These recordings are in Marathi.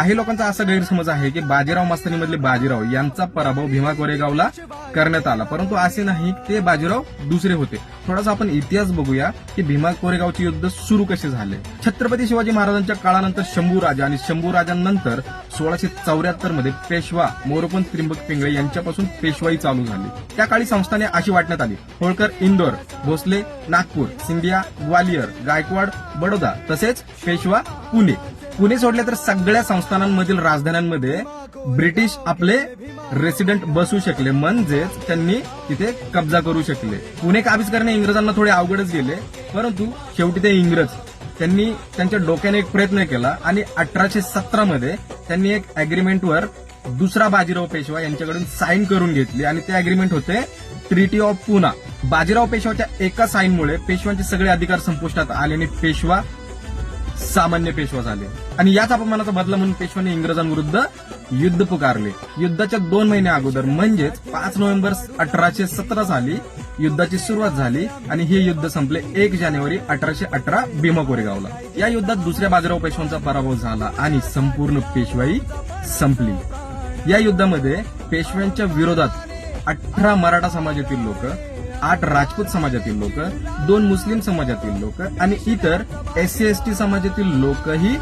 काही लोकांचा असा गैरसमज आहे की बाजीराव मस्तानीमधले बाजीराव यांचा पराभव भीमा कोरेगावला करण्यात आला, परंतु असे नाही, ते बाजीराव दुसरे होते. थोडासा आपण इतिहास बघूया की भीमा कोरेगावचे युद्ध सुरू कसे झाले. छत्रपती शिवाजी महाराजांच्या काळानंतर शंभूराजा आणि शंभूराजांनंतर 1674 मध्ये पेशवा मोरोपंत त्रिंबक पिंगळे यांच्यापासून पेशवाई चालू झाली. त्या काळी संस्थाने अशी वाटण्यात आली: होळकर इंदोर, भोसले नागपूर, सिंधिया ग्वालियर, गायकवाड बडोदा, तसेच पेशवा पुणे. पुणे सोडले तर सगळ्या संस्थानांमधील राजधान्यांमध्ये ब्रिटिश आपले रेसिडेंट बसू शकले, म्हणजेच त्यांनी तिथे कब्जा करू शकले. पुणे काबीज करणे इंग्रजांना थोडे अवघडच गेले, परंतु शेवटी ते इंग्रज त्यांनी त्यांच्या डोक्याने एक प्रयत्न केला आणि 1817 मध्ये त्यांनी एक अग्रीमेंटवर दुसरा बाजीराव पेशवा यांच्याकडून साईन करून घेतली आणि ते अग्रीमेंट होते ट्रीटी ऑफ पुना. बाजीराव पेशवाच्या एका साईनमुळे पेशवांचे सगळे अधिकार संपुष्टात आले आणि पेशवा सामान्य पेशवा झाले. आणि याच अपमानाचा बदला म्हणून पेशवाने इंग्रजांविरुद्ध युद्ध पुकारले. युद्धाच्या 2 महिने अगोदर म्हणजेच 5 नोव्हेंबर 1817 साली युद्धाची सुरुवात झाली आणि हे युद्ध संपले 1 जानेवारी 1818 भीमा कोरेगावला. या युद्धात दुसऱ्या बाजीराव पेशवांचा पराभव झाला आणि संपूर्ण पेशवाई संपली. या युद्धामध्ये पेशव्यांच्या विरोधात 18 मराठा समाजातील लोक, 8 राजपूत समाजातील लोक, 2 मुस्लिम समाजातील लोक आणि इतर SC/ST समाजातील लोकही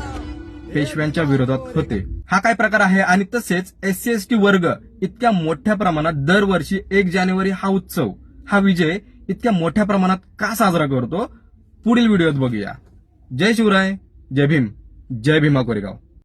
पेशव्यांच्या विरोधात होते. हा काय प्रकार आहे? आणि तसेच SC/ST वर्ग इतक्या मोठ्या प्रमाणात दरवर्षी 1 जानेवारी हा उत्सव, हा विजय इतक्या मोठ्या प्रमाणात का साजरा करतो, पुढील व्हिडिओत बघूया. जय शिवराय, जय भीम, जय भीमा कोरेगाव.